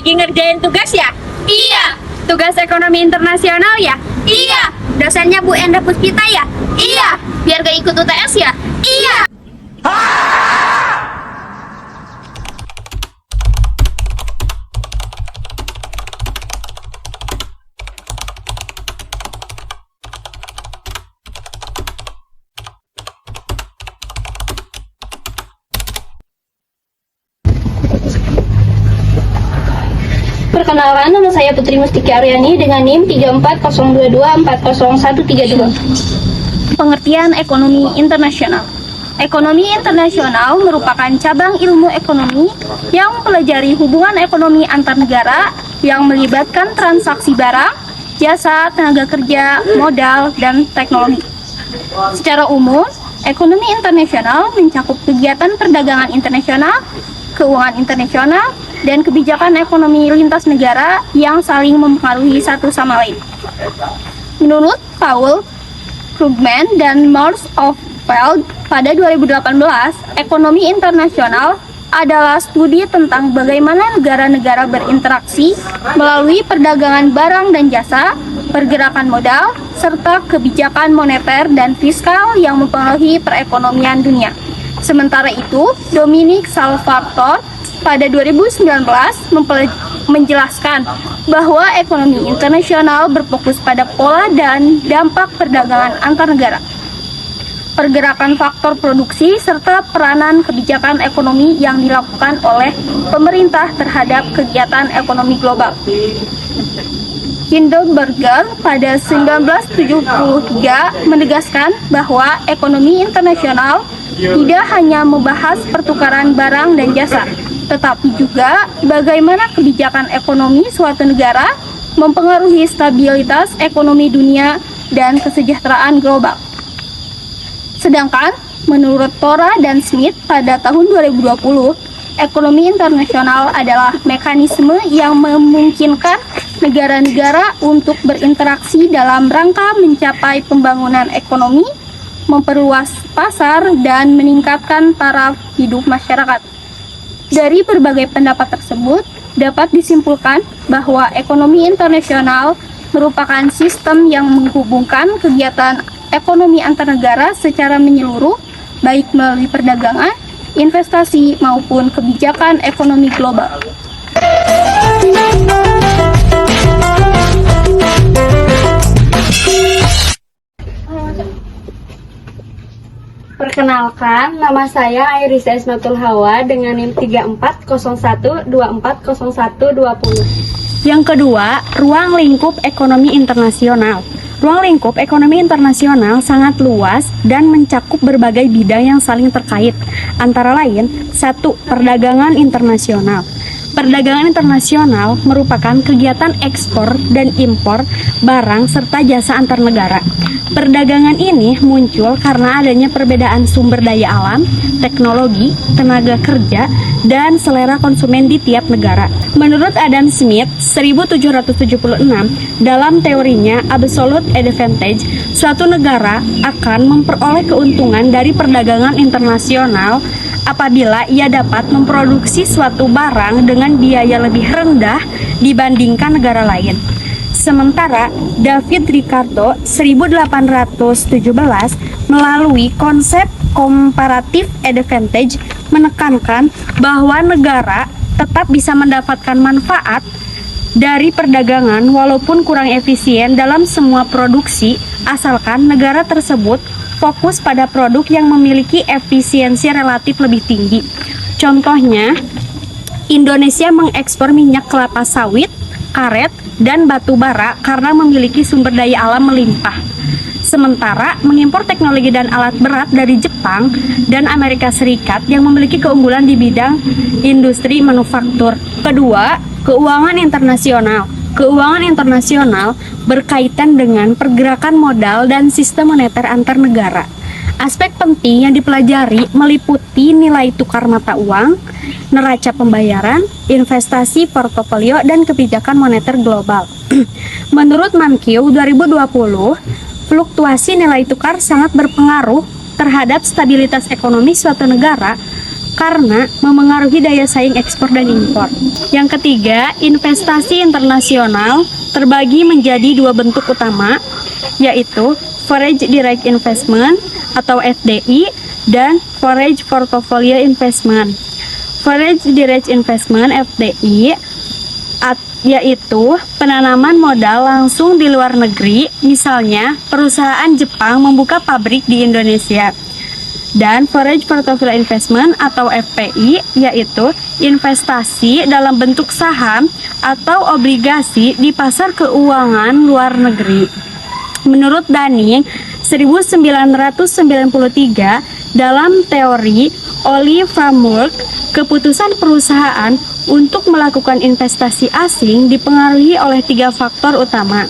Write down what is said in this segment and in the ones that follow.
Lagi ngerjain tugas ya? Iya. Tugas ekonomi internasional ya? Iya. Dosennya Bu Enda Puspita ya? Iya. Biar gak ikut UTS ya? Iya. Perkenalkan, nama saya Putri Mustiki Aryani dengan NIM 3402240132. Pengertian ekonomi internasional. Ekonomi internasional merupakan cabang ilmu ekonomi yang mempelajari hubungan ekonomi antar negara yang melibatkan transaksi barang, jasa, tenaga kerja, modal, dan teknologi. Secara umum, ekonomi internasional mencakup kegiatan perdagangan internasional, keuangan internasional, dan kebijakan ekonomi lintas negara yang saling mempengaruhi satu sama lain. Menurut Paul Krugman dan Morse of Feld pada 2018, ekonomi internasional adalah studi tentang bagaimana negara-negara berinteraksi melalui perdagangan barang dan jasa, pergerakan modal, serta kebijakan moneter dan fiskal yang mempengaruhi perekonomian dunia. Sementara itu, Dominic Salvatore pada 2019 menjelaskan bahwa ekonomi internasional berfokus pada pola dan dampak perdagangan antar negara, pergerakan faktor produksi, serta peranan kebijakan ekonomi yang dilakukan oleh pemerintah terhadap kegiatan ekonomi global. Hindenburger pada 1973 menegaskan bahwa ekonomi internasional tidak hanya membahas pertukaran barang dan jasa, tetapi juga bagaimana kebijakan ekonomi suatu negara mempengaruhi stabilitas ekonomi dunia dan kesejahteraan global. Sedangkan menurut Tora dan Smith pada tahun 2020, ekonomi internasional adalah mekanisme yang memungkinkan negara-negara untuk berinteraksi dalam rangka mencapai pembangunan ekonomi, memperluas pasar, dan meningkatkan taraf hidup masyarakat. Dari berbagai pendapat tersebut, dapat disimpulkan bahwa ekonomi internasional merupakan sistem yang menghubungkan kegiatan ekonomi antar negara secara menyeluruh, baik melalui perdagangan, investasi, maupun kebijakan ekonomi global. Perkenalkan, nama saya Iris Esmatul Hawa dengan NIM 3401240120. Yang kedua, ruang lingkup ekonomi internasional. Ruang lingkup ekonomi internasional sangat luas dan mencakup berbagai bidang yang saling terkait. Antara lain, 1. Perdagangan internasional. Perdagangan internasional merupakan kegiatan ekspor dan impor barang serta jasa antar negara. Perdagangan ini muncul karena adanya perbedaan sumber daya alam, teknologi, tenaga kerja, dan selera konsumen di tiap negara. Menurut Adam Smith, 1776, dalam teorinya Absolute Advantage, suatu negara akan memperoleh keuntungan dari perdagangan internasional apabila ia dapat memproduksi suatu barang dengan biaya lebih rendah dibandingkan negara lain. Sementara David Ricardo 1817 melalui konsep comparative advantage menekankan bahwa negara tetap bisa mendapatkan manfaat dari perdagangan walaupun kurang efisien dalam semua produksi asalkan negara tersebut fokus pada produk yang memiliki efisiensi relatif lebih tinggi. Contohnya, Indonesia mengekspor minyak kelapa sawit, karet, dan batu bara karena memiliki sumber daya alam melimpah. Sementara mengimpor teknologi dan alat berat dari Jepang dan Amerika Serikat yang memiliki keunggulan di bidang industri manufaktur. Kedua, keuangan internasional. Keuangan internasional berkaitan dengan pergerakan modal dan sistem moneter antar negara. Aspek penting yang dipelajari meliputi nilai tukar mata uang, neraca pembayaran, investasi portofolio, dan kebijakan moneter global. Menurut Mankiw 2020, fluktuasi nilai tukar sangat berpengaruh terhadap stabilitas ekonomi suatu negara. karena memengaruhi daya saing ekspor dan impor. Yang ketiga, investasi internasional terbagi menjadi dua bentuk utama, yaitu Foreign Direct Investment atau FDI dan Foreign Portfolio Investment. Foreign Direct Investment (FDI) yaitu penanaman modal langsung di luar negeri, misalnya perusahaan Jepang membuka pabrik di Indonesia. Dan Foreign Portfolio Investment atau FPI yaitu investasi dalam bentuk saham atau obligasi di pasar keuangan luar negeri. Menurut Dunning 1993, dalam teori Olive Framework, keputusan perusahaan untuk melakukan investasi asing dipengaruhi oleh 3 faktor utama.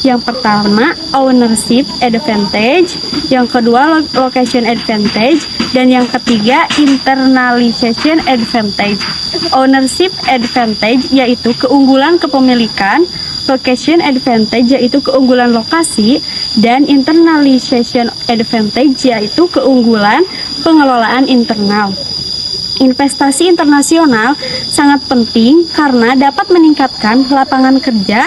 Yang pertama, ownership advantage, yang kedua, location advantage, dan yang ketiga, internalization advantage. Ownership advantage yaitu keunggulan kepemilikan, location advantage yaitu keunggulan lokasi, dan internalization advantage yaitu keunggulan pengelolaan internal. Investasi internasional sangat penting karena dapat meningkatkan lapangan kerja,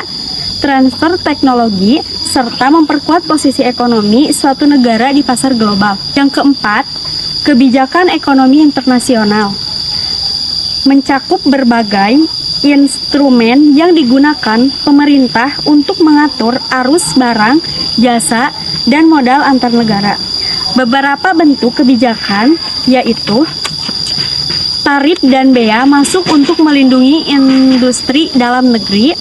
transfer teknologi, serta memperkuat posisi ekonomi suatu negara di pasar global. Yang keempat, kebijakan ekonomi internasional mencakup berbagai instrumen yang digunakan pemerintah untuk mengatur arus barang, jasa, dan modal antar negara. Beberapa bentuk kebijakan yaitu tarif dan bea masuk untuk melindungi industri dalam negeri,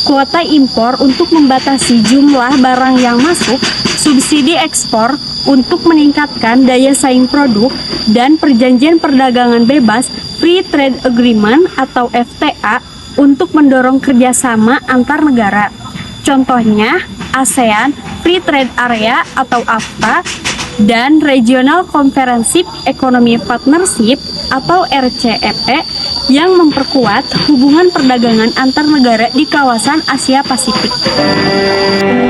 kuota impor untuk membatasi jumlah barang yang masuk, subsidi ekspor untuk meningkatkan daya saing produk, dan perjanjian perdagangan bebas Free Trade Agreement atau FTA untuk mendorong kerjasama antar negara. Contohnya ASEAN Free Trade Area atau AFTA dan Regional Comprehensive Economic Partnership atau RCEP yang memperkuat hubungan perdagangan antar negara di kawasan Asia Pasifik.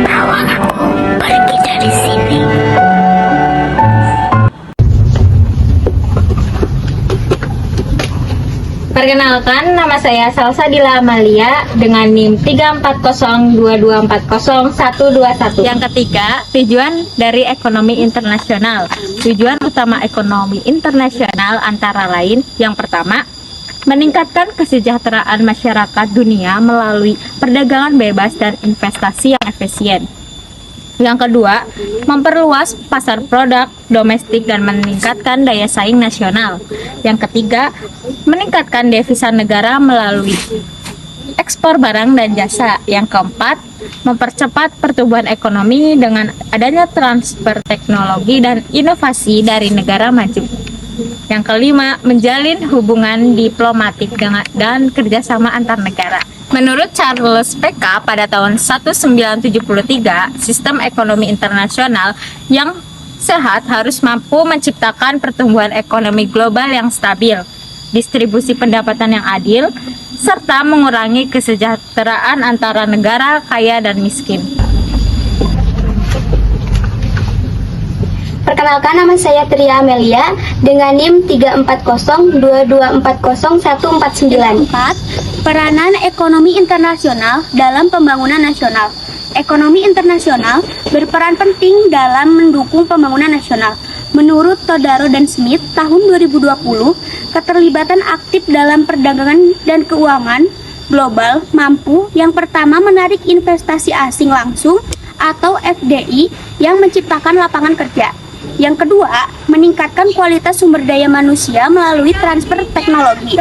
Bawa aku pergi dari sini. Perkenalkan, nama saya Salsadila Amalia dengan NIM 34022401121. Yang ketiga, tujuan dari ekonomi internasional. Tujuan utama ekonomi internasional antara lain, yang pertama, meningkatkan kesejahteraan masyarakat dunia melalui perdagangan bebas dan investasi yang efisien. Yang kedua, memperluas pasar produk domestik dan meningkatkan daya saing nasional. Yang ketiga, meningkatkan devisa negara melalui ekspor barang dan jasa. Yang keempat, mempercepat pertumbuhan ekonomi dengan adanya transfer teknologi dan inovasi dari negara maju. Yang kelima, menjalin hubungan diplomatik dan kerjasama antar negara. Menurut Charles Pk. pada tahun 1973, sistem ekonomi internasional yang sehat harus mampu menciptakan pertumbuhan ekonomi global yang stabil, distribusi pendapatan yang adil, serta mengurangi kesejahteraan antara negara kaya dan miskin. Perkenalkan, nama saya Tria Amelia dengan NIM 34022401149. 4. Peranan ekonomi internasional dalam pembangunan nasional. Ekonomi internasional berperan penting dalam mendukung pembangunan nasional. Menurut Todaro dan Smith tahun 2020, keterlibatan aktif dalam perdagangan dan keuangan global mampu yang pertama menarik investasi asing langsung atau FDI yang menciptakan lapangan kerja. Yang kedua, meningkatkan kualitas sumber daya manusia melalui transfer teknologi.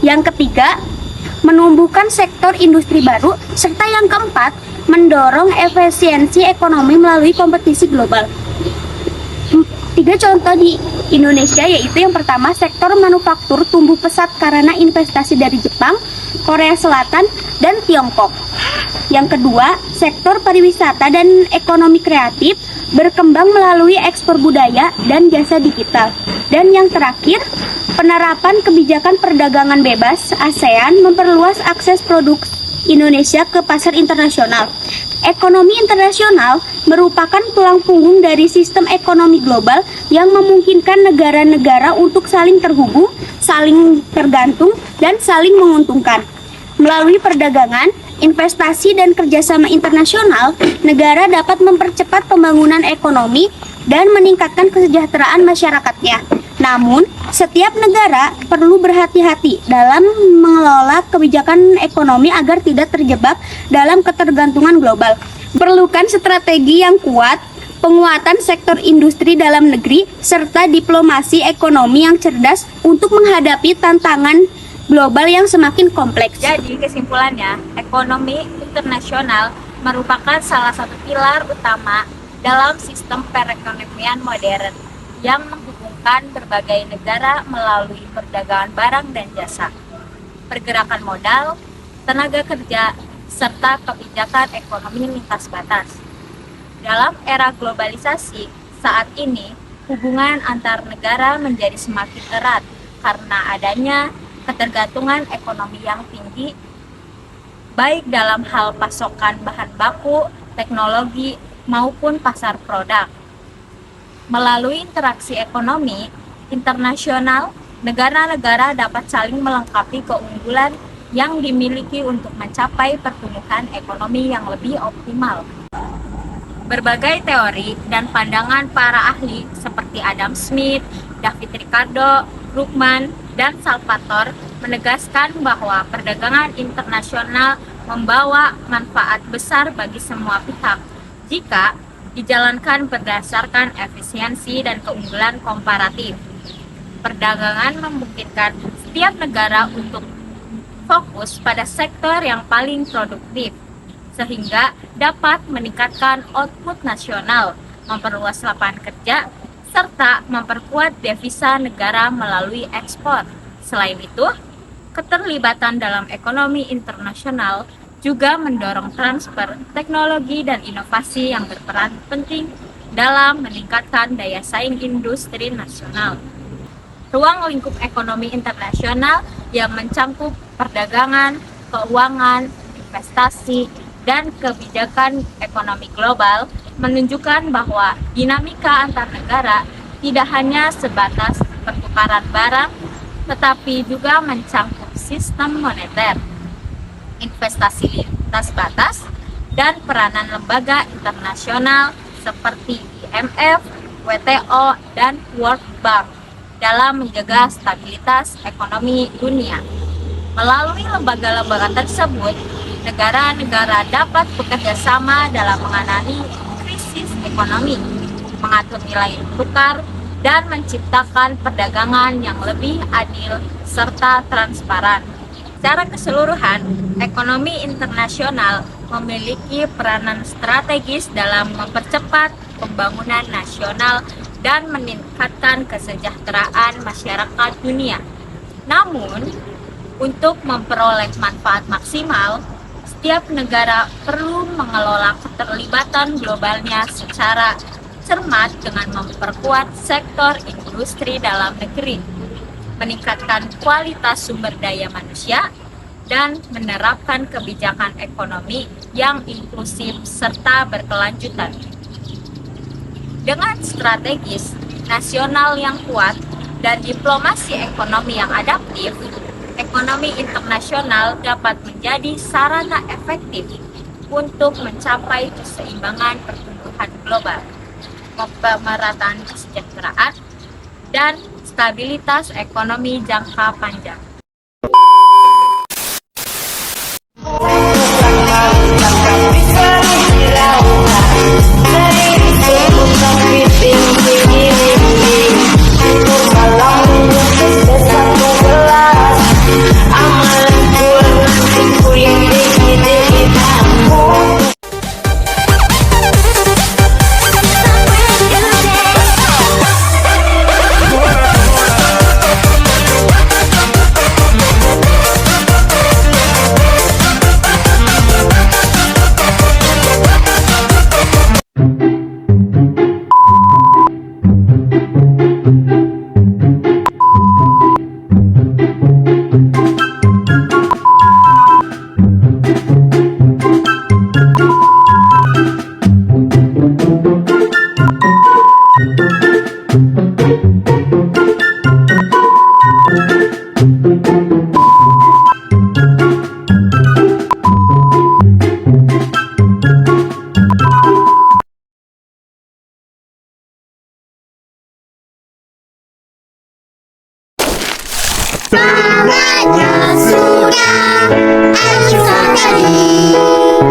Yang ketiga, menumbuhkan sektor industri baru. Serta yang keempat, mendorong efisiensi ekonomi melalui kompetisi global. 3 contoh di Indonesia yaitu yang pertama, sektor manufaktur tumbuh pesat karena investasi dari Jepang, Korea Selatan, dan Tiongkok. Yang kedua, sektor pariwisata dan ekonomi kreatif berkembang melalui ekspor budaya dan jasa digital. Dan yang terakhir, penerapan kebijakan perdagangan bebas ASEAN memperluas akses produk Indonesia ke pasar internasional. Ekonomi internasional merupakan tulang punggung dari sistem ekonomi global yang memungkinkan negara-negara untuk saling terhubung, saling tergantung, dan saling menguntungkan. Melalui perdagangan, investasi, dan kerjasama internasional, negara dapat mempercepat pembangunan ekonomi dan meningkatkan kesejahteraan masyarakatnya. Namun, setiap negara perlu berhati-hati dalam mengelola kebijakan ekonomi agar tidak terjebak dalam ketergantungan global. Perlukan strategi yang kuat, penguatan sektor industri dalam negeri, serta diplomasi ekonomi yang cerdas untuk menghadapi tantangan global yang semakin kompleks. Jadi kesimpulannya, ekonomi internasional merupakan salah satu pilar utama dalam sistem perekonomian modern yang menghubungkan berbagai negara melalui perdagangan barang dan jasa, pergerakan modal, tenaga kerja, serta kebijakan ekonomi lintas batas. Dalam era globalisasi saat ini, hubungan antar negara menjadi semakin erat karena adanya ketergantungan ekonomi yang tinggi, baik dalam hal pasokan bahan baku, teknologi, maupun pasar produk. Melalui interaksi ekonomi internasional, negara-negara dapat saling melengkapi keunggulan yang dimiliki untuk mencapai pertumbuhan ekonomi yang lebih optimal. Berbagai teori dan pandangan para ahli seperti Adam Smith, David Ricardo, Krugman, dan Salvatore menegaskan bahwa perdagangan internasional membawa manfaat besar bagi semua pihak jika dijalankan berdasarkan efisiensi dan keunggulan komparatif. Perdagangan memungkinkan setiap negara untuk fokus pada sektor yang paling produktif, sehingga dapat meningkatkan output nasional, memperluas lapangan kerja, serta memperkuat devisa negara melalui ekspor. Selain itu, keterlibatan dalam ekonomi internasional juga mendorong transfer teknologi dan inovasi yang berperan penting dalam meningkatkan daya saing industri nasional. Ruang lingkup ekonomi internasional yang mencakup perdagangan, keuangan, investasi, dan kebijakan ekonomi global menunjukkan bahwa dinamika antar negara tidak hanya sebatas pertukaran barang, tetapi juga mencakup sistem moneter, investasi lintas batas, dan peranan lembaga internasional seperti IMF, WTO, dan World Bank dalam menjaga stabilitas ekonomi dunia. Melalui lembaga-lembaga tersebut, negara-negara dapat bekerja sama dalam menangani krisis ekonomi, mengatur nilai tukar, dan menciptakan perdagangan yang lebih adil serta transparan. Secara keseluruhan, ekonomi internasional memiliki peranan strategis dalam mempercepat pembangunan nasional dan meningkatkan kesejahteraan masyarakat dunia. Namun, untuk memperoleh manfaat maksimal, setiap negara perlu mengelola keterlibatan globalnya secara cermat dengan memperkuat sektor industri dalam negeri, meningkatkan kualitas sumber daya manusia, dan menerapkan kebijakan ekonomi yang inklusif serta berkelanjutan. Dengan strategis nasional yang kuat dan diplomasi ekonomi yang adaptif, ekonomi internasional dapat menjadi sarana efektif untuk mencapai keseimbangan pertumbuhan global, pemerataan kesejahteraan, dan stabilitas ekonomi jangka panjang. Hanya sudah episode tadi.